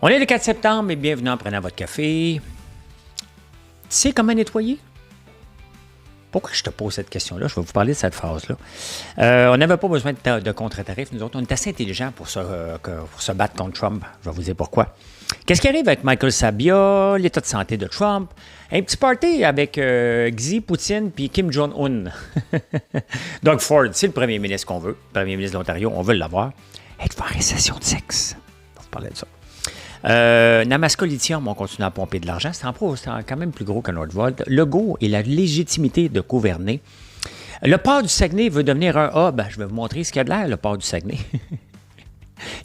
On est le 4 septembre et bienvenue en prenant votre café. Tu sais comment nettoyer? Pourquoi je te pose cette question-là? Je vais vous parler de cette phrase-là. On n'avait pas besoin de contre-tarifs. Nous autres, on est assez intelligents pour se battre contre Trump. Je vais vous dire pourquoi. Qu'est-ce qui arrive avec Michael Sabia, l'état de santé de Trump? Un petit party avec Xi, Poutine puis Kim Jong-un. Doug Ford, c'est le premier ministre qu'on veut. Le premier ministre de l'Ontario, on veut l'avoir. Êtes-vous en récession de sexe? On va vous parler de ça. Namaska Lithium, on continue à pomper de l'argent. C'est quand même plus gros que Nordvolt. Legault et la légitimité de gouverner. Le port du Saguenay veut devenir un hub. Je vais vous montrer ce qu'il y a de l'air, le port du Saguenay.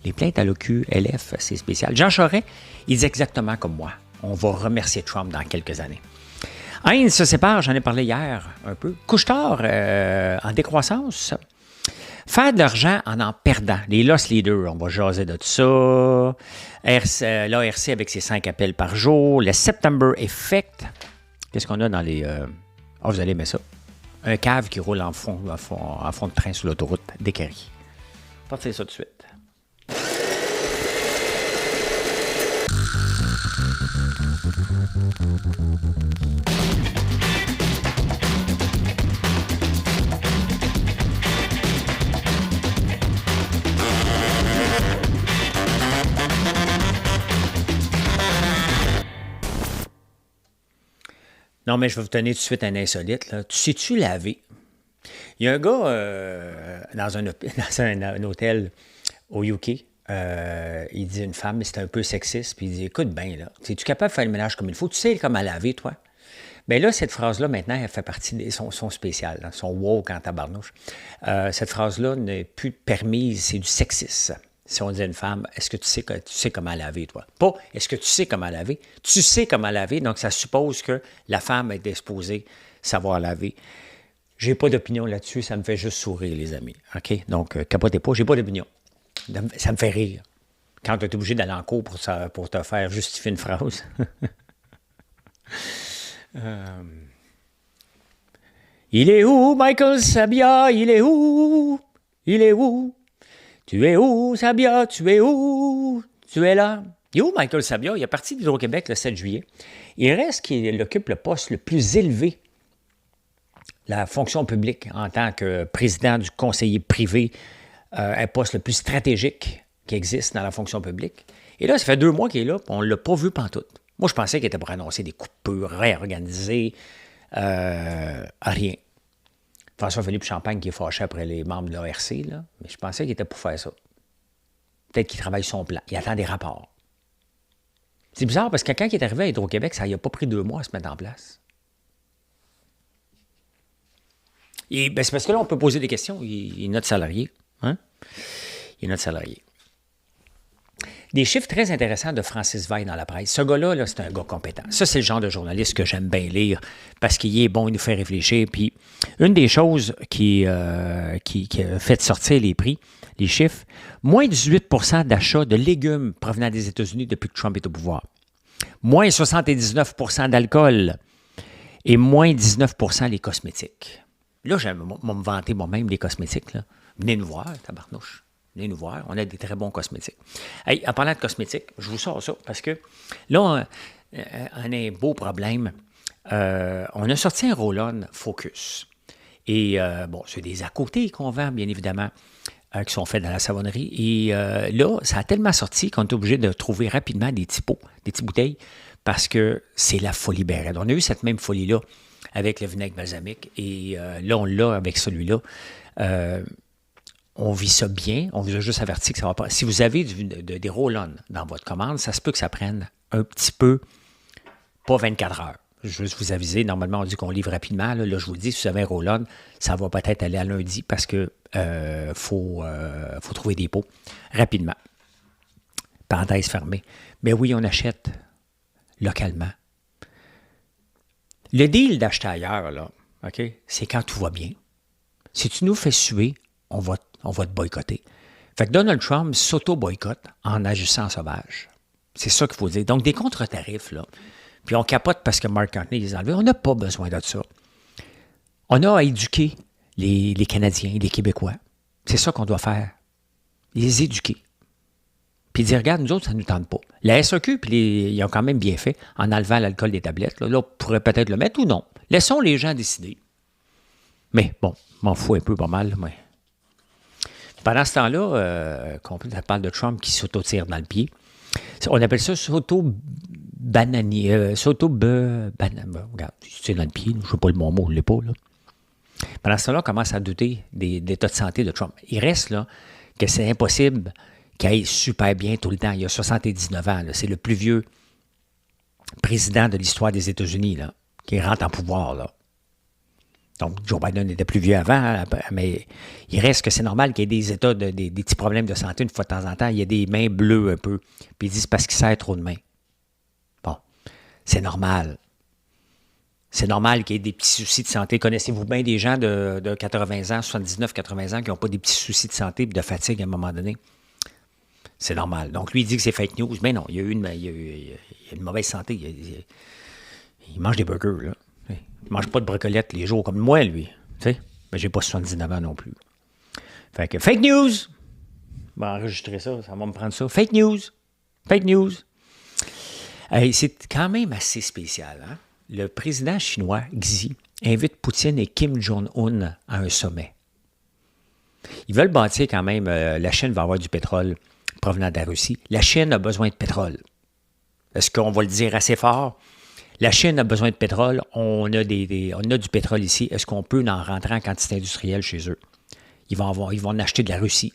Les plaintes à l'OQ-LF, c'est spécial. Jean Charest, il dit exactement comme moi. On va remercier Trump dans quelques années. Heinz se sépare, j'en ai parlé hier un peu. Couche-tard en décroissance. Faire de l'argent en perdant. Les loss leaders, on va jaser de tout ça. L'ARC avec ses 5 appels par jour. Le September Effect. Qu'est-ce qu'on a dans les... vous allez aimer ça. Un cave qui roule en fond de train sur l'autoroute d'Équerry. Partez ça tout de suite. Non, mais je vais vous donner tout de suite un insolite. Là. Tu sais-tu laver? Il y a un gars dans un hôtel au UK. Il dit à une femme, mais c'est un peu sexiste, puis il dit, écoute bien, là, es-tu capable de faire le ménage comme il faut? Tu sais comment laver, toi? Bien là, cette phrase-là, maintenant, elle fait partie de son spécial, hein, son woke en tabarnouche. Cette phrase-là n'est plus permise, c'est du sexisme. Si on dit à une femme, est-ce que tu sais comment laver, toi? Pas, est-ce que tu sais comment laver? Tu sais comment laver, donc ça suppose que la femme est disposée savoir laver. J'ai pas d'opinion là-dessus, ça me fait juste sourire, les amis. OK? Donc, capotez pas, j'ai pas d'opinion. Ça me fait rire. Quand tu es obligé d'aller en cours pour te faire justifier une phrase. Il est où, Michael Sabia? Il est où? Il est où? Tu es où, Sabia? Tu es où? Tu es là? Il est où, Michael Sabia? Il est parti d'Hydro-Québec le 7 juillet. Il reste qu'il occupe le poste le plus élevé, la fonction publique, en tant que président du conseiller privé, un poste le plus stratégique qui existe dans la fonction publique. Et là, ça fait 2 mois qu'il est là, puis on ne l'a pas vu pantoute. Moi, je pensais qu'il était pour annoncer des coupures, réorganiser, rien. François-Philippe Champagne qui est fâché après les membres de l'ARC, là, mais je pensais qu'il était pour faire ça. Peut-être qu'il travaille son plan. Il attend des rapports. C'est bizarre parce que quand il est arrivé à Hydro-Québec, ça n'a pas pris 2 mois à se mettre en place. Et, c'est parce que là, on peut poser des questions. Il est notre salarié. Hein? Il est notre salarié. Des chiffres très intéressants de Francis Veil dans la presse. Ce gars-là, là, c'est un gars compétent. Ça, c'est le genre de journaliste que j'aime bien lire parce qu'il est bon, il nous fait réfléchir. Puis, une des choses qui a fait sortir les prix, les chiffres, moins 18 % d'achats de légumes provenant des États-Unis depuis que Trump est au pouvoir. Moins 79 % d'alcool et moins 19 % les cosmétiques. Là, j'aime me vanter moi-même des cosmétiques. Là. Venez nous voir, tabarnouche. Venez nous voir. On a des très bons cosmétiques. Hey, en parlant de cosmétiques, je vous sors ça parce que là, on a un beau problème. On a sorti un roll-on Focus. Et c'est des à côté qu'on vend, bien évidemment, qui sont faits dans la savonnerie. Et là, ça a tellement sorti qu'on est obligé de trouver rapidement des petits pots, des petites bouteilles, parce que c'est la folie bérette. On a eu cette même folie-là avec le vinaigre balsamique. Et là, on l'a avec celui-là. On vit ça bien. On vous a juste averti que ça va pas. Si vous avez des roll-on dans votre commande, ça se peut que ça prenne un petit peu, pas 24 heures. Je veux juste vous aviser. Normalement, on dit qu'on livre rapidement. Là, je vous dis, si vous avez un roll-on, ça va peut-être aller à lundi parce que faut trouver des pots rapidement. Parenthèse fermée. Mais oui, on achète localement. Le deal d'acheter ailleurs, là, OK, c'est quand tout va bien. Si tu nous fais suer, on va te boycotter. Fait que Donald Trump s'auto-boycotte en agissant sauvage. C'est ça qu'il faut dire. Donc, des contre-tarifs, là. Puis on capote parce que Mark Carney les a enlevés. On n'a pas besoin de ça. On a à éduquer les Canadiens, les Québécois. C'est ça qu'on doit faire. Les éduquer. puis il dit, regarde, nous autres, ça ne nous tente pas. La SAQ, puis ils ont quand même bien fait en enlevant l'alcool des tablettes. Là, on pourrait peut-être le mettre ou non. Laissons les gens décider. Mais bon, m'en fous un peu pas mal. Mais... Pendant ce temps-là, ça parle de Trump qui s'auto-tire dans le pied. On appelle ça s'auto-bananier. Regarde, tu tires dans le pied. Je ne sais pas le bon mot, je ne l'ai pas. Là. Pendant ce temps-là, on commence à douter des états de santé de Trump. Il reste là que c'est impossible qu'il aille super bien tout le temps. Il a 79 ans. Là. C'est le plus vieux président de l'histoire des États-Unis là, qui rentre en pouvoir. Là. Donc, Joe Biden était plus vieux avant, mais il reste que c'est normal qu'il y ait des états, des petits problèmes de santé une fois de temps en temps. Il y a des mains bleues un peu. Puis ils disent parce qu'il serre trop de mains. Bon, c'est normal. C'est normal qu'il y ait des petits soucis de santé. Connaissez-vous bien des gens de 80 ans, 79, 80 ans qui n'ont pas des petits soucis de santé et de fatigue à un moment donné? C'est normal. Donc, lui, il dit que c'est fake news. Mais non, il y a une mauvaise santé. Il mange des burgers, là. Il ne mange pas de brocolettes les jours comme moi, lui. Tu sais? Mais j'ai pas 79 ans non plus. Fait que fake news! Je vais enregistrer ça, ça va me prendre ça. Fake news! Fake news! C'est quand même assez spécial, hein? Le président chinois, Xi, invite Poutine et Kim Jong-un à un sommet. Ils veulent bâtir quand même, la Chine va avoir du pétrole provenant de la Russie. La Chine a besoin de pétrole. Est-ce qu'on va le dire assez fort? La Chine a besoin de pétrole. On a du pétrole ici. Est-ce qu'on peut en rentrer en quantité industrielle chez eux? Ils vont en acheter de la Russie.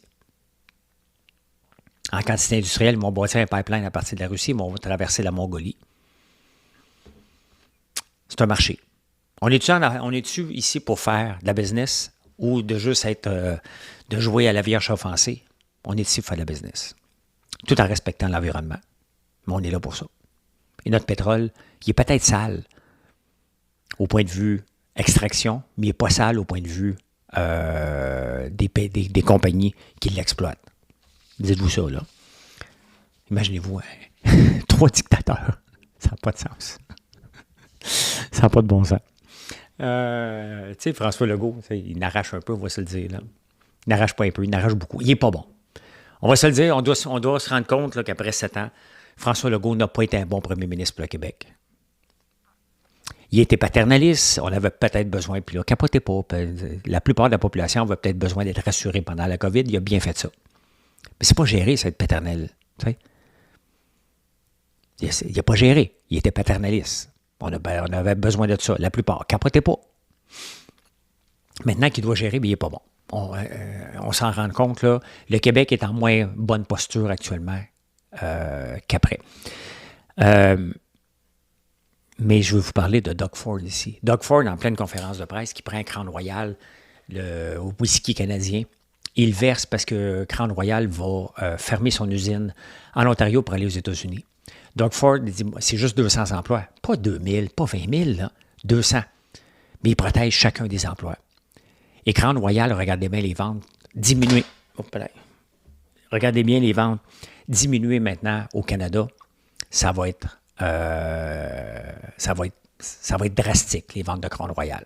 En quantité industrielle, ils vont bâtir un pipeline à partir de la Russie, ils vont traverser la Mongolie. C'est un marché. On est-tu ici pour faire de la business ou de juste de jouer à la vierge offensée? On est ici pour faire de la business. Tout en respectant l'environnement. Mais on est là pour ça. Et notre pétrole, il est peut-être sale au point de vue extraction, mais il n'est pas sale au point de vue des compagnies qui l'exploitent. Dites-vous ça, là. Imaginez-vous, hein? 3 dictateurs. Ça n'a pas de sens. Ça n'a pas de bon sens. Tu sais, François Legault, il n'arrache un peu, on va se le dire. Là. Il n'arrache pas un peu, il n'arrache beaucoup. Il n'est pas bon. On va se le dire, on doit se rendre compte là, qu'après 7 ans, François Legault n'a pas été un bon premier ministre pour le Québec. Il était paternaliste, on avait peut-être besoin, puis là, capotez pas. La plupart de la population avait peut-être besoin d'être rassurée pendant la COVID, il a bien fait ça. Mais c'est pas géré, ça, être paternel. Tu sais? Il n'a pas géré, il était paternaliste. On avait besoin de ça, la plupart. Capotez pas. Maintenant qu'il doit gérer, bien, il n'est pas bon. On s'en rend compte, là. Le Québec est en moins bonne posture actuellement qu'après. Mais je veux vous parler de Doug Ford ici. Doug Ford, en pleine conférence de presse, qui prend Crown Royal, le whisky canadien. Il verse parce que Crown Royal va fermer son usine en Ontario pour aller aux États-Unis. Doug Ford dit, c'est juste 200 emplois. Pas 2000, pas 20 000, là. 200. Mais il protège chacun des emplois. Et Crown Royal, regardez bien les ventes, diminuer. Regardez bien les ventes, diminuer maintenant au Canada. Ça va être drastique, les ventes de Crown Royal.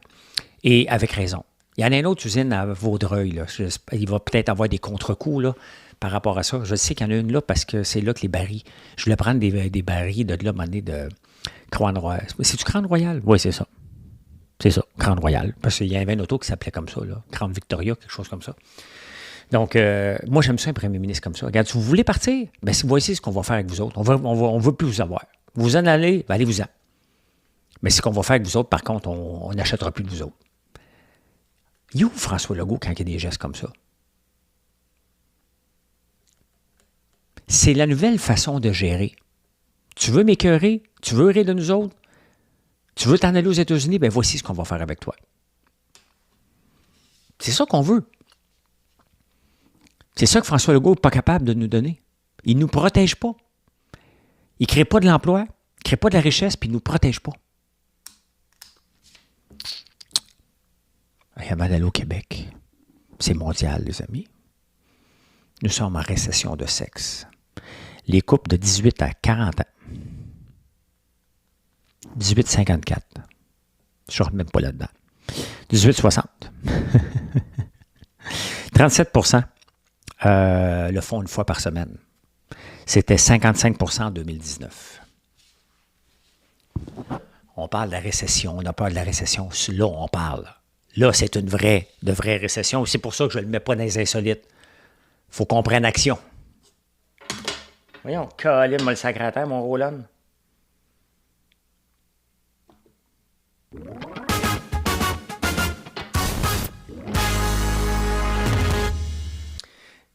Et avec raison. Il y en a une autre usine à Vaudreuil. Là. Il va peut-être avoir des contre-coups là, par rapport à ça. Je sais qu'il y en a une là parce que c'est là que les barils. Je voulais prendre des barils de là, de Crown Royal. C'est-tu Crown Royal? Oui, c'est ça. C'est ça, Crown Royal. Parce qu'il y avait une auto qui s'appelait comme ça, là. Crown Victoria, quelque chose comme ça. Donc, moi, j'aime ça, un premier ministre comme ça. Regarde, si vous voulez partir, bien, voici ce qu'on va faire avec vous autres. On veut plus vous avoir. Vous en allez, bien, allez-vous-en. Mais ce qu'on va faire avec vous autres, par contre, on n'achètera plus de vous autres. Il est où François Legault quand il y a des gestes comme ça? C'est la nouvelle façon de gérer. Tu veux m'écœurer? Tu veux rire de nous autres? Tu veux t'en aller aux États-Unis? Bien, voici ce qu'on va faire avec toi. C'est ça qu'on veut. C'est ça que François Legault n'est pas capable de nous donner. Il ne nous protège pas. Il ne crée pas de l'emploi, il ne crée pas de la richesse, puis il ne nous protège pas. Avant d'aller au Québec, c'est mondial, les amis. Nous sommes en récession de sexe. Les couples de 18 à 40 ans. 18-54. Je ne rentre même pas là-dedans. 18-60. 37% le font une fois par semaine. C'était 55 en 2019. On parle de la récession, on a peur de la récession. Là, on parle. Là, c'est une vraie récession. C'est pour ça que je ne le mets pas dans les insolites. Il faut qu'on prenne action. Voyons, Colin, moi le secrétaire, mon Roland.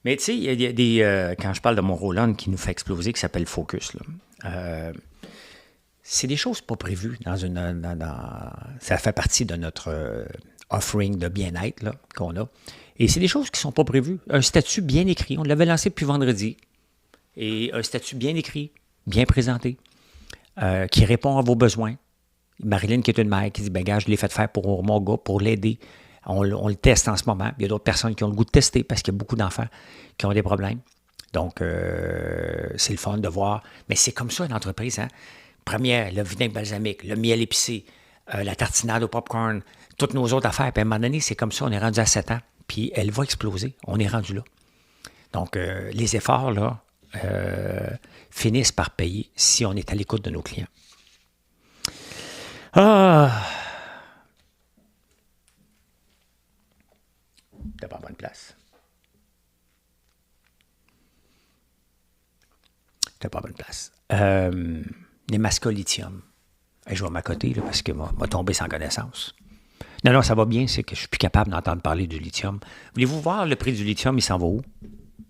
Mais tu sais, il y a des. Quand je parle de mon Roland qui nous fait exploser, qui s'appelle Focus, là, c'est des choses pas prévues ça fait partie de notre offering de bien-être là, qu'on a. Et c'est des choses qui ne sont pas prévues. Un statut bien écrit, on l'avait lancé depuis vendredi. Et un statut bien écrit, bien présenté, qui répond à vos besoins. Marilyn, qui est une mère, qui dit, ben gars, je l'ai fait faire pour mon gars, pour l'aider. On le teste en ce moment. Il y a d'autres personnes qui ont le goût de tester parce qu'il y a beaucoup d'enfants qui ont des problèmes. Donc, c'est le fun de voir. Mais c'est comme ça, une entreprise, hein? Première, le vinaigre balsamique, le miel épicé, la tartinade au popcorn, toutes nos autres affaires. Puis à un moment donné, c'est comme ça, on est rendu à 7 ans. Puis elle va exploser. On est rendu là. Donc, les efforts, là, finissent par payer si on est à l'écoute de nos clients. Ah! T'es pas en bonne place. T'es pas en bonne place. Les mascots lithium. Je vais m'accoter là, parce que m'a tombé sans connaissance. Non, ça va bien, c'est que je suis plus capable d'entendre parler du lithium. Voulez-vous voir le prix du lithium, il s'en va où?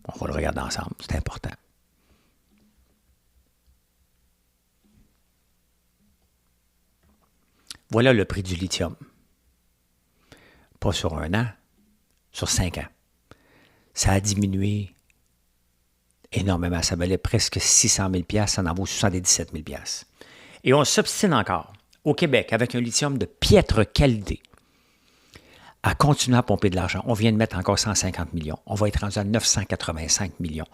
On va le regarder ensemble, c'est important. Voilà le prix du lithium. Pas sur 1 an, sur 5 ans. Ça a diminué énormément. Ça valait presque 600 000 $, ça en vaut 77 000 $. Et on s'obstine encore, au Québec, avec un lithium de piètre qualité, à continuer à pomper de l'argent. On vient de mettre encore 150 millions. On va être rendu à 985 millions.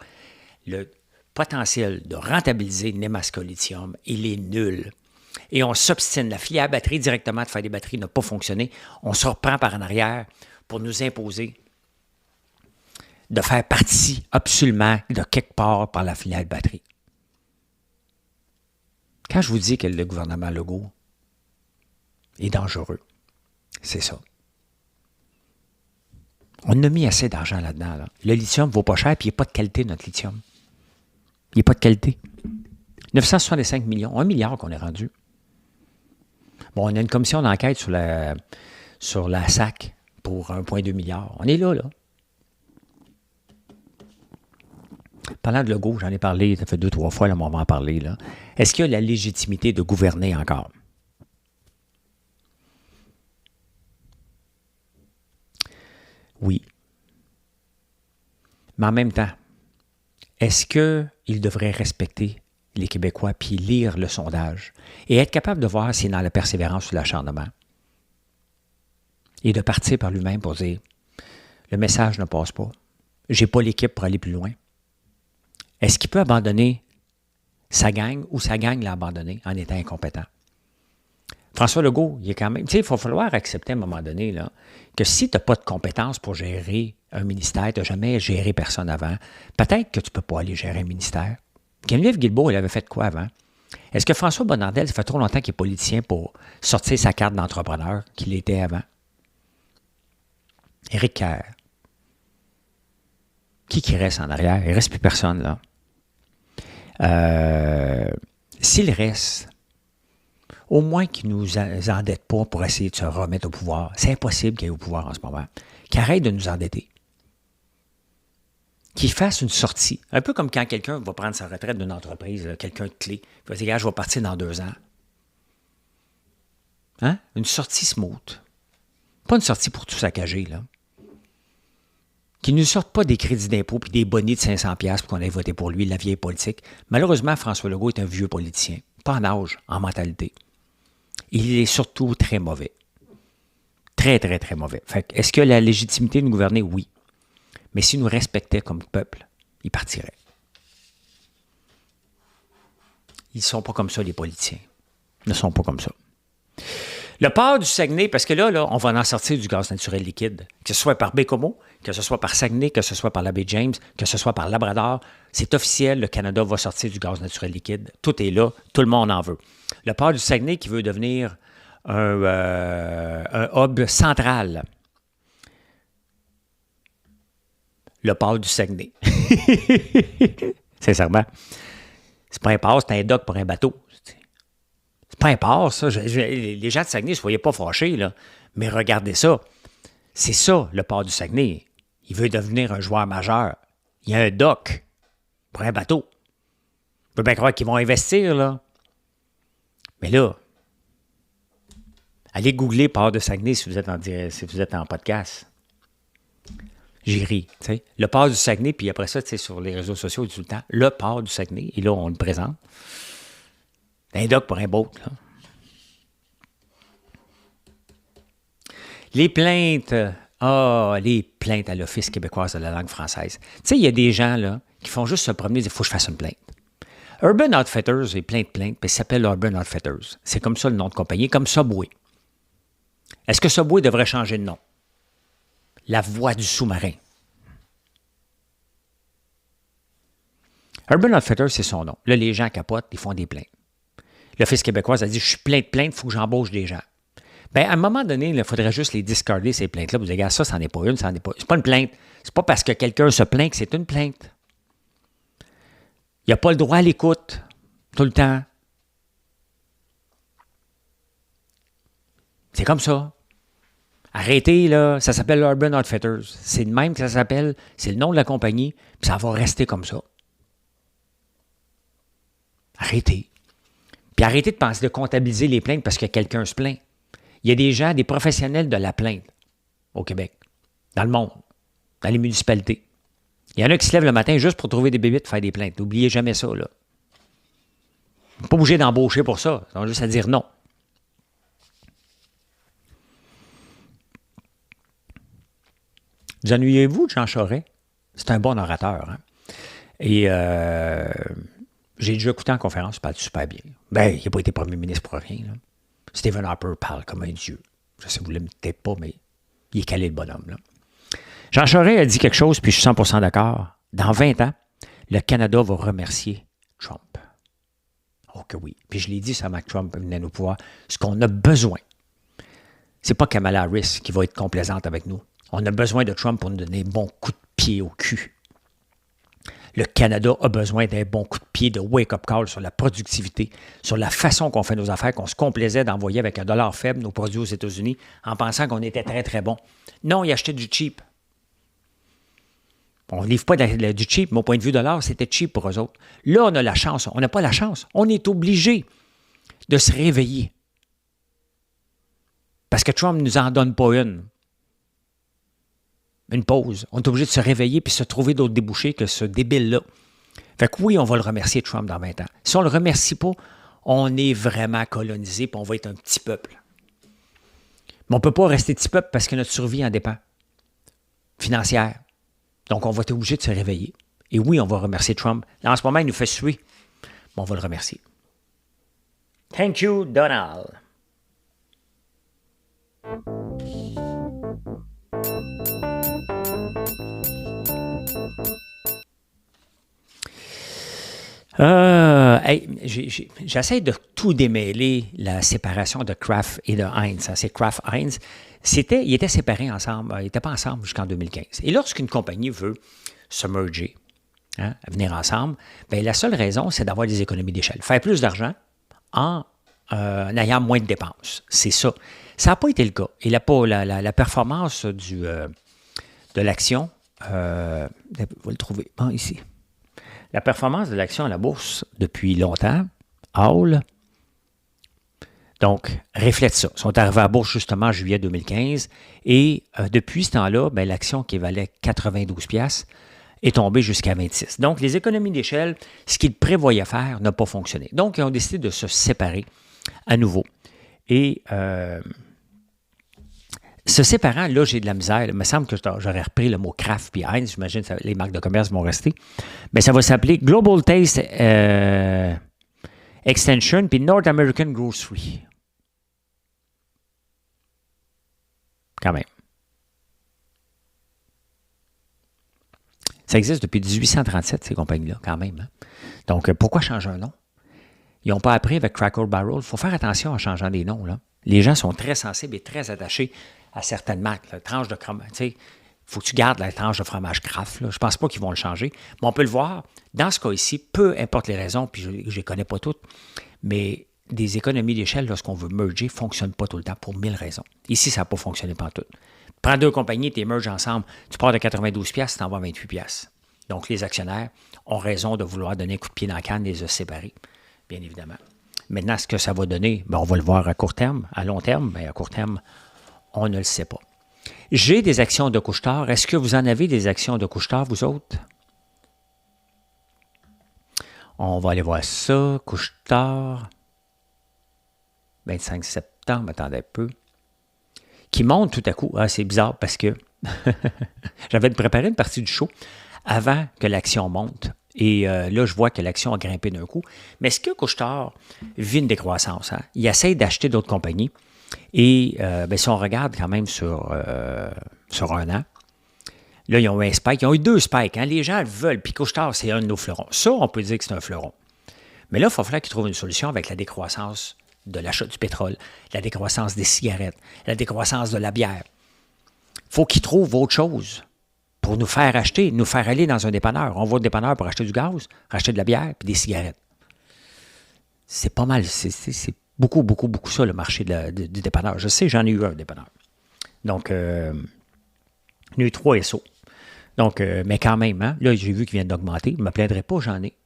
Le potentiel de rentabiliser Nemaska Lithium, il est nul. Et on s'obstine. La filière batterie, directement de faire des batteries, n'a pas fonctionné. On se reprend par en arrière pour nous imposer de faire partie absolument de quelque part par la filière batterie. Quand je vous dis que le gouvernement Legault est dangereux, c'est ça. On a mis assez d'argent là-dedans. Là. Le lithium ne vaut pas cher, puis il n'est pas de qualité, notre lithium. Il n'est pas de qualité. 965 millions, 1 milliard qu'on est rendu. Bon, on a une commission d'enquête sur la SAC pour 1,2 milliard. On est là. Parlant de Legault, j'en ai parlé, ça fait 2-3 fois, là, on va en parler. Là. Est-ce qu'il y a la légitimité de gouverner encore? Oui. Mais en même temps, est-ce qu'il devrait respecter les Québécois puis lire le sondage et être capable de voir s'il est dans la persévérance ou l'acharnement et de partir par lui-même pour dire le message ne passe pas, j'ai pas l'équipe pour aller plus loin? Est-ce qu'il peut abandonner sa gang ou sa gang l'a abandonné en étant incompétent? François Legault, il est quand même... Tu sais, il va falloir accepter à un moment donné là, que si tu n'as pas de compétences pour gérer un ministère, tu n'as jamais géré personne avant, peut-être que tu ne peux pas aller gérer un ministère. Geneviève Guilbeault, elle avait fait quoi avant? Est-ce que François Bonnardel, ça fait trop longtemps qu'il est politicien pour sortir sa carte d'entrepreneur qu'il était avant? Éric Kerr. Qui reste en arrière? Il ne reste plus personne, là. S'il reste, au moins qu'il ne nous endette pas pour essayer de se remettre au pouvoir. C'est impossible qu'il ait au pouvoir en ce moment. Qu'il arrête de nous endetter. Qu'il fasse une sortie. Un peu comme quand quelqu'un va prendre sa retraite d'une entreprise, quelqu'un de clé. Il va dire, gars, je vais partir dans 2 ans. Hein? Une sortie smooth. Pas une sortie pour tout saccager, là. Qu'il ne nous sorte pas des crédits d'impôt et des bonnets de 500$ pour qu'on ait voté pour lui, la vieille politique. Malheureusement, François Legault est un vieux politicien. Pas en âge, en mentalité. Il est surtout très mauvais. Très, très, très mauvais. Fait que, est-ce que la légitimité de nous gouverner? Oui. Mais s'il nous respectait comme peuple, il partirait. Ils ne sont pas comme ça, les politiciens. Ils ne sont pas comme ça. Le port du Saguenay, parce que là, on va en sortir du gaz naturel liquide, que ce soit par Bécomo, que ce soit par Saguenay, que ce soit par la baie James, que ce soit par Labrador, c'est officiel, le Canada va sortir du gaz naturel liquide. Tout est là, tout le monde en veut. Le port du Saguenay qui veut devenir un hub central. Le port du Saguenay. Sincèrement. C'est pas un port, c'est un dock pour un bateau. C'est pas un port, ça. Les gens de Saguenay, ne soyez pas fâchés, là. Mais regardez ça. C'est ça, le port du Saguenay. Il veut devenir un joueur majeur. Il y a un dock pour un bateau. Je peux bien croire qu'ils vont investir, là. Mais là, allez googler port de Saguenay si vous êtes en podcast. J'ai ri, tu sais. Le port du Saguenay, puis après ça, tu sais, sur les réseaux sociaux, il dit tout le temps, le port du Saguenay. Et là, on le présente. Un dock pour un boat, là. Les plaintes à l'Office québécois de la langue française. Tu sais, il y a des gens, là, qui font juste se promener et dire, il faut que je fasse une plainte. Urban Outfitters est plein de plaintes, puis il s'appelle Urban Outfitters. C'est comme ça le nom de compagnie, comme Subway. Est-ce que Subway devrait changer de nom? La voix du sous-marin. Urban Outfitters, c'est son nom. Là, les gens capotent, ils font des plaintes. L'Office québécois a dit, je suis plein de plaintes, il faut que j'embauche des gens. Bien, à un moment donné, il faudrait juste les discarder, ces plaintes-là. Vous dites, regarde, ça n'en est pas une, ça n'en est pas une. C'est pas une plainte. C'est pas parce que quelqu'un se plaint que c'est une plainte. Il n'y a pas le droit à l'écoute, tout le temps. C'est comme ça. Arrêtez, là, ça s'appelle Urban Outfitters. C'est le même que ça s'appelle, c'est le nom de la compagnie, puis ça va rester comme ça. Arrêtez. Puis arrêtez de penser de comptabiliser les plaintes parce que quelqu'un se plaint. Il y a des gens, des professionnels de la plainte au Québec, dans le monde, dans les municipalités. Il y en a qui se lèvent le matin juste pour trouver des bébites et faire des plaintes. N'oubliez jamais ça, là. Vous n'êtes pas obligé d'embaucher pour ça. Ils ont juste à dire non. Vous ennuyez-vous de Jean Charest? C'est un bon orateur. Hein? Et j'ai déjà écouté en conférence, il parle super bien. Ben, il n'a pas été premier ministre pour rien. Là. Stephen Harper parle comme un dieu. Je sais que vous ne l'aimez peut-être pas, mais il est calé le bonhomme. Là. Jean Charest a dit quelque chose, puis je suis 100% d'accord. Dans 20 ans, le Canada va remercier Trump. Oh que oui. Puis je l'ai dit, ça, Mac Trump venait nous pouvoir. Ce qu'on a besoin, c'est pas Kamala Harris qui va être complaisante avec nous. On a besoin de Trump pour nous donner un bon coup de pied au cul. Le Canada a besoin d'un bon coup de pied de wake-up call sur la productivité, sur la façon qu'on fait nos affaires, qu'on se complaisait d'envoyer avec $1 faible nos produits aux États-Unis en pensant qu'on était très, très bon. Non, ils achetaient du cheap. On ne livre pas du cheap, mais au point de vue $, c'était cheap pour eux autres. Là, on a la chance. On n'a pas la chance. On est obligé de se réveiller. Parce que Trump ne nous en donne pas une pause. On est obligé de se réveiller puis se trouver d'autres débouchés que ce débile-là. Fait que oui, on va le remercier, Trump, dans 20 ans. Si on ne le remercie pas, on est vraiment colonisé puis on va être un petit peuple. Mais on ne peut pas rester petit peuple parce que notre survie en dépend. Financière. Donc, on va être obligé de se réveiller. Et oui, on va remercier Trump. Là, en ce moment, il nous fait suer. Mais on va le remercier. Thank you, Donald. J'essaie de tout démêler, la séparation de Kraft et de Heinz. C'est Kraft-Heinz. Ils étaient séparés ensemble. Ils n'étaient pas ensemble jusqu'en 2015. Et lorsqu'une compagnie veut se merger, venir ensemble, bien, la seule raison, c'est d'avoir des économies d'échelle. Faire plus d'argent en ayant moins de dépenses. C'est ça. Ça n'a pas été le cas. Et la performance de l'action, vous le trouvez ici. La performance de l'action à la bourse depuis longtemps, Hall, donc, reflète ça. Ils sont arrivés à la bourse justement en juillet 2015 et depuis ce temps-là, bien, l'action qui valait 92$ est tombée jusqu'à 26$. Donc, les économies d'échelle, ce qu'ils prévoyaient faire n'a pas fonctionné. Donc, ils ont décidé de se séparer à nouveau. Et se séparant, là, j'ai de la misère. Il me semble que j'aurais repris le mot Kraft puis Heinz. J'imagine que les marques de commerce vont rester. Mais ça va s'appeler Global Taste Extension puis North American Grocery. quand même. Ça existe depuis 1837, ces compagnies-là, quand même. Hein? Donc, pourquoi changer un nom? Ils n'ont pas appris avec Cracker Barrel. Il faut faire attention en changeant des noms. Là. Les gens sont très sensibles et très attachés à certaines marques. La tranche de fromage, tu sais, il faut que tu gardes la tranche de fromage Kraft. Là. Je ne pense pas qu'ils vont le changer. Mais on peut le voir. Dans ce cas ici, peu importe les raisons, puis je ne les connais pas toutes, mais des économies d'échelle, lorsqu'on veut merger, ne fonctionnent pas tout le temps pour 1000 raisons. Ici, ça n'a pas fonctionné partout. Prends deux compagnies, tu les merges ensemble, tu pars de 92$, tu t'en vas à 28$. Donc, les actionnaires ont raison de vouloir donner un coup de pied dans la canne, les séparer, bien évidemment. Maintenant, ce que ça va donner, bien, on va le voir à court terme. À long terme, bien, à court terme, on ne le sait pas. J'ai des actions de Couche-Tard. Est-ce que vous en avez des actions de Couche-Tard, vous autres? On va aller voir ça. Couche-Tard. 25 septembre, attendez un peu. Qui monte tout à coup. Ah, c'est bizarre parce que j'avais préparé une partie du show avant que l'action monte. Et là, je vois que l'action a grimpé d'un coup. Mais est-ce que Couche-Tard vit une décroissance? Hein? Il essaye d'acheter d'autres compagnies. Et si on regarde quand même sur un an, là, ils ont eu un spike. Ils ont eu 2 spikes. Hein? Les gens le veulent. Puis Couche-Tard, c'est un de nos fleurons. Ça, on peut dire que c'est un fleuron. Mais là, il va falloir qu'ils trouvent une solution avec la décroissance de l'achat du pétrole, la décroissance des cigarettes, la décroissance de la bière. Il faut qu'ils trouvent autre chose pour nous faire acheter, nous faire aller dans un dépanneur. On va au dépanneur pour acheter du gaz, acheter de la bière et des cigarettes. C'est pas mal. C'est beaucoup, beaucoup, beaucoup ça, le marché du dépanneur. Je sais, j'en ai eu un dépanneur. Donc, j'en ai eu 3 SO. Donc, mais quand même, hein, là, j'ai vu qu'il vient d'augmenter. Je ne me plaindrai pas, j'en ai.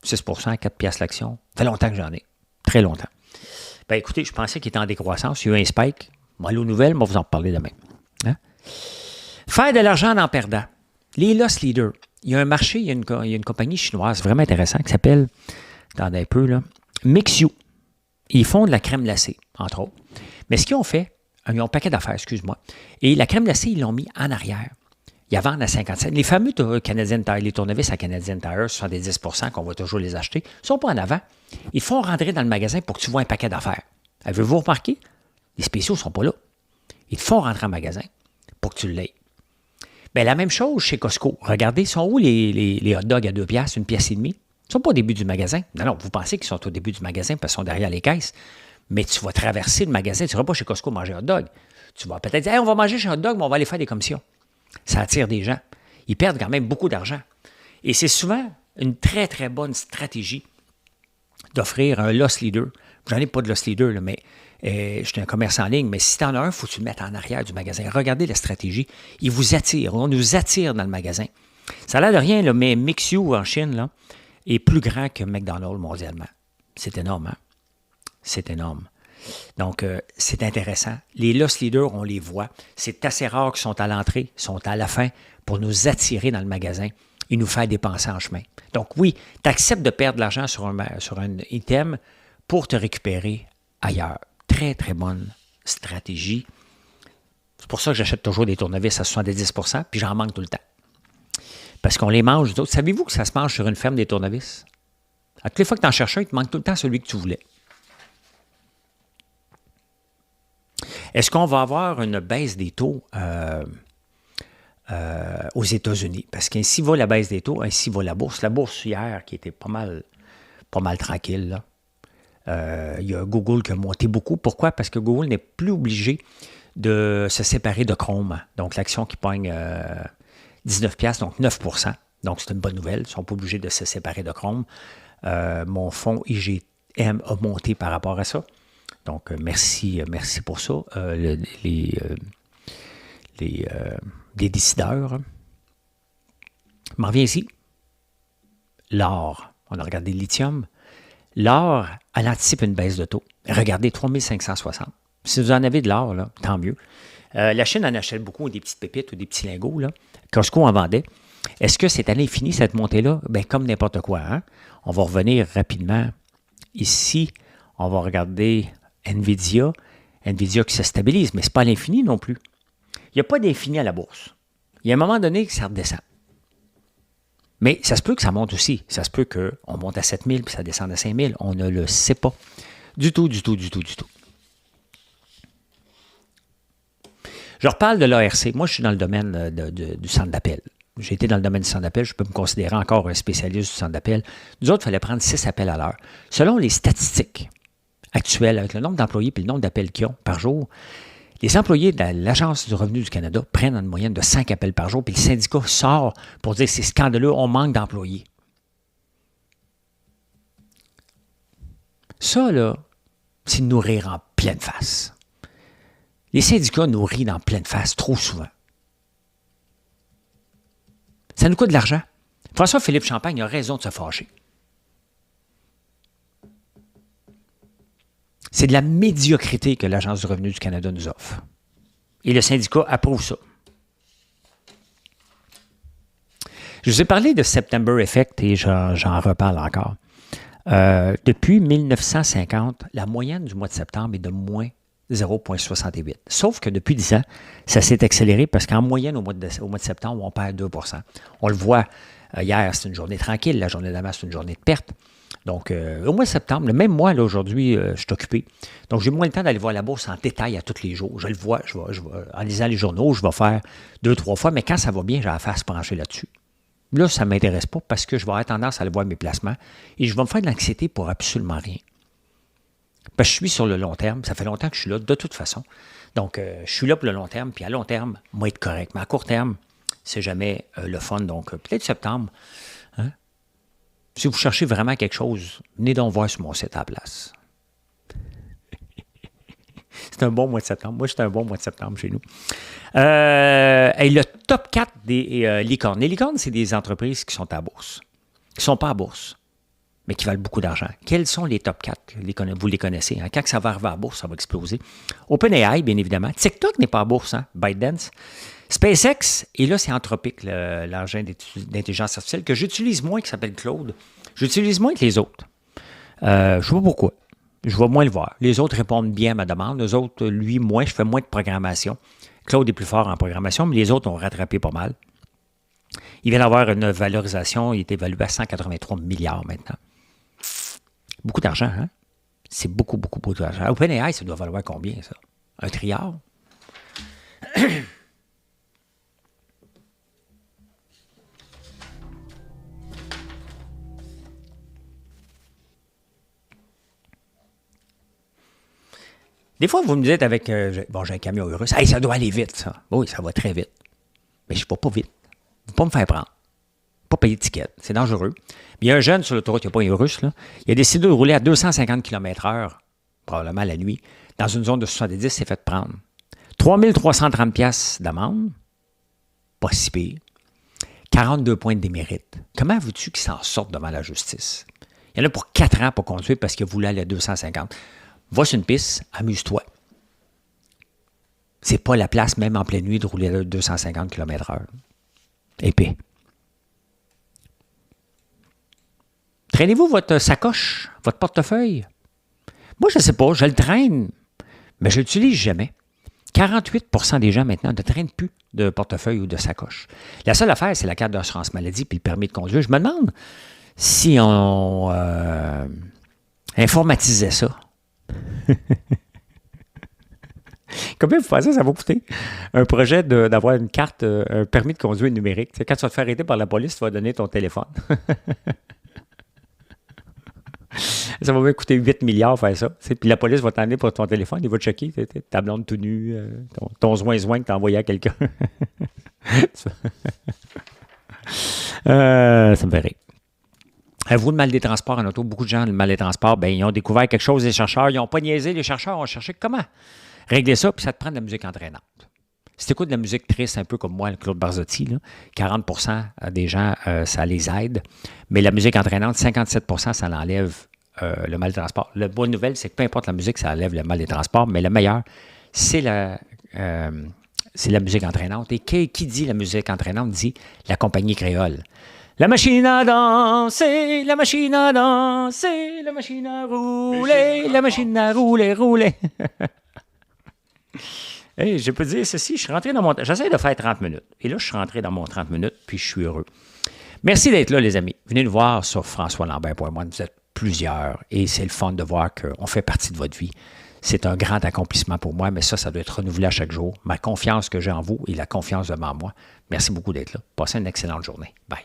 6%, 4$ l'action. Ça fait longtemps que j'en ai. Très longtemps. Ben écoutez, je pensais qu'il était en décroissance. Il y a eu un spike. Moi, aux nouvelles, on va vous en reparler demain. Hein? Faire de l'argent en perdant. Les loss leaders. Il y a un marché, il y a une compagnie chinoise vraiment intéressante qui s'appelle, attendez un peu, là, Mixu. Ils font de la crème glacée, entre autres. Mais ce qu'ils ont fait, ils ont un paquet d'affaires, excuse-moi. Et la crème glacée, ils l'ont mis en arrière. Ils la vendent à 57. Les fameux Canadian Tire, les tournevis à Canadian Tire, 70% qu'on va toujours les acheter, ne sont pas en avant. Ils font rentrer dans le magasin pour que tu vois un paquet d'affaires. Avez-vous remarqué? Les spéciaux ne sont pas là. Ils te font rentrer en magasin pour que tu l'aies. Bien, la même chose chez Costco. Regardez, sont où les hot dogs à 2$, 1,5$? Ils ne sont pas au début du magasin. Non, vous pensez qu'ils sont au début du magasin parce qu'ils sont derrière les caisses. Mais tu vas traverser le magasin. Tu ne vas pas chez Costco manger un hot dog. Tu vas peut-être dire, hey, on va manger chez un hot dog, mais on va aller faire des commissions. Ça attire des gens. Ils perdent quand même beaucoup d'argent. Et c'est souvent une très, très bonne stratégie d'offrir un loss leader. J'en ai pas de loss leader, là, mais je suis un commerçant en ligne, mais si tu en as un, il faut que tu le mettes en arrière du magasin. Regardez la stratégie. Ils vous attirent. On nous attire dans le magasin. Ça a l'air de rien, là, mais Mixu en Chine là, est plus grand que McDonald's mondialement. C'est énorme, hein? C'est énorme. Donc, c'est intéressant. Les loss leaders, on les voit. C'est assez rare qu'ils sont à l'entrée, sont à la fin pour nous attirer dans le magasin et nous faire dépenser en chemin. Donc, oui, tu acceptes de perdre de l'argent sur un item pour te récupérer ailleurs. Très, très bonne stratégie. C'est pour ça que j'achète toujours des tournevis à 70%, puis j'en manque tout le temps. Parce qu'on les mange d'autres. Savez-vous que ça se mange sur une ferme des tournevis? À toutes les fois que tu en cherches un, il te manque tout le temps celui que tu voulais. Est-ce qu'on va avoir une baisse des taux aux États-Unis? Parce qu'ainsi va la baisse des taux, ainsi va la bourse. La bourse hier, qui était pas mal tranquille, là. Il y a Google qui a monté beaucoup. Pourquoi? Parce que Google n'est plus obligé de se séparer de Chrome. Donc, l'action qui pogne 19$, donc 9%. Donc, c'est une bonne nouvelle. Ils ne sont pas obligés de se séparer de Chrome. Mon fonds IGM a monté par rapport à ça. Donc, merci pour ça. Les décideurs. Je m'en reviens ici. L'or. On a regardé le lithium. L'or, elle anticipe une baisse de taux. Regardez, 3560. Si vous en avez de l'or, là, tant mieux. La Chine en achète beaucoup, des petites pépites ou des petits lingots. Là. Costco en vendait. Est-ce que c'est à l'infini, cette montée-là? Bien, comme n'importe quoi. Hein? On va revenir rapidement ici. On va regarder NVIDIA. NVIDIA qui se stabilise, mais ce n'est pas à l'infini non plus. Il n'y a pas d'infini à la bourse. Il y a un moment donné que ça redescend. Mais ça se peut que ça monte aussi. Ça se peut qu'on monte à 7 000 puis ça descende à 5 000. On ne le sait pas. Du tout. Je Je reparle de l'ARC. Moi, je suis dans le domaine du centre d'appel. J'ai été dans le domaine du centre d'appel. Je peux me considérer encore un spécialiste du centre d'appel. Nous autres, il fallait prendre 6 appels à l'heure. Selon les statistiques actuelles, avec le nombre d'employés et le nombre d'appels qu'ils ont par jour, les employés de l'Agence du revenu du Canada prennent en moyenne de 5 appels par jour, puis le syndicat sort pour dire que c'est scandaleux, on manque d'employés. Ça, là, c'est de nous rire en pleine face. Les syndicats nous rient en pleine face trop souvent. Ça nous coûte de l'argent. François-Philippe Champagne a raison de se fâcher. C'est de la médiocrité que l'Agence du revenu du Canada nous offre. Et le syndicat approuve ça. Je vous ai parlé de September Effect et j'en reparle encore. Depuis 1950, la moyenne du mois de septembre est de moins 0,68. Sauf que depuis 10 ans, ça s'est accéléré parce qu'en moyenne, au mois de septembre, on perd 2 %. On le voit, hier, c'est une journée tranquille. La journée d'avant, c'est une journée de perte. Donc, au mois de septembre, même moi, là, aujourd'hui, je suis occupé. Donc, j'ai moins le temps d'aller voir la bourse en détail à tous les jours. Je le vois, en lisant les journaux, je vais faire 2-3 fois, mais quand ça va bien, j'ai la face penchée là-dessus. Là, ça ne m'intéresse pas parce que je vais avoir tendance à aller voir mes placements et je vais me faire de l'anxiété pour absolument rien. Parce que je suis sur le long terme. Ça fait longtemps que je suis là, de toute façon. Donc, je suis là pour le long terme, puis à long terme, moi, être correct. Mais à court terme, c'est jamais le fun. Donc, peut-être septembre. Hein? Si vous cherchez vraiment quelque chose, venez donc voir sur mon site à la place. C'est un bon mois de septembre. Moi, c'est un bon mois de septembre chez nous. Et le top 4 des licornes. Les licornes, c'est des entreprises qui sont à la bourse. Qui ne sont pas à la bourse, mais qui valent beaucoup d'argent. Quels sont les top 4? Vous les connaissez. Hein? Quand ça va arriver à la bourse, ça va exploser. OpenAI, bien évidemment. TikTok n'est pas à la bourse, hein? ByteDance. SpaceX, et là, c'est Anthropic, l'argent d'intelligence artificielle, que j'utilise moins, qui s'appelle Claude. J'utilise moins que les autres. Je ne sais pas pourquoi. Je vais moins le voir. Les autres répondent bien à ma demande. Les autres, lui, moins. Je fais moins de programmation. Claude est plus fort en programmation, mais les autres ont rattrapé pas mal. Il vient d'avoir une valorisation. Il est évalué à 183 milliards maintenant. Beaucoup d'argent, hein? C'est beaucoup, beaucoup, beaucoup d'argent. OpenAI, ça doit valoir combien, ça? 1 trilliard? Des fois, vous me dites avec... j'ai un camion Urus. Hey, ça doit aller vite, ça. Oui, ça va très vite. Mais je ne vais pas vite. Vous ne pouvez pas me faire prendre. Pas payer de ticket. C'est dangereux. Mais il y a un jeune sur l'autoroute, il n'y a pas un Urus, là. Il a décidé de rouler à 250 km/h, probablement la nuit, dans une zone de 70, il s'est fait prendre. 3 330 $ d'amende. Pas si pire. 42 points de démérite. Comment veux-tu qu'ils s'en sortent devant la justice? Il y en a pour 4 ans pour conduire parce qu'il voulait aller à 250. Va sur une piste, amuse-toi. C'est pas la place, même en pleine nuit, de rouler à 250 km/h. Épais. Traînez-vous votre sacoche, votre portefeuille? Moi, je ne sais pas, je le traîne, mais je ne l'utilise jamais. 48 % des gens maintenant ne traînent plus de portefeuille ou de sacoche. La seule affaire, c'est la carte d'assurance maladie puis le permis de conduire. Je me demande si on informatisait ça. Combien vous pensez que ça va coûter un projet d'avoir une carte, un permis de conduire numérique? T'sais, quand tu vas te faire arrêter par la police, tu vas donner ton téléphone. Ça va bien coûter 8 milliards faire ça. Puis la police va t'emmener pour ton téléphone, il va te checker, ta blonde tout nue, ton zoin-zoin que tu as envoyé à quelqu'un. Ça me fait rire. Avez-vous le mal des transports en auto? Beaucoup de gens, le mal des transports, ils ont découvert quelque chose, les chercheurs, ils n'ont pas niaisé, les chercheurs ont cherché comment régler ça, puis ça te prend de la musique entraînante. Si tu écoutes de la musique triste, un peu comme moi, Claude Barzotti, là, 40 % des gens, ça les aide, mais la musique entraînante, 57 % ça l'enlève le mal des transports. La bonne nouvelle, c'est que peu importe la musique, ça enlève le mal des transports, mais le meilleur, c'est la musique entraînante. Et qui dit la musique entraînante dit la compagnie créole. La machine à danser, la machine à danser, la machine à rouler, la machine à rouler, rouler. Hey, je peux dire ceci, je suis rentré dans mon... J'essaie de faire 30 minutes. Et là, je suis rentré dans mon 30 minutes, puis je suis heureux. Merci d'être là, les amis. Venez nous voir sur françoislambert.moi. Vous êtes plusieurs et c'est le fun de voir qu'on fait partie de votre vie. C'est un grand accomplissement pour moi, mais ça doit être renouvelé à chaque jour. Ma confiance que j'ai en vous et la confiance devant moi. Merci beaucoup d'être là. Passez une excellente journée. Bye.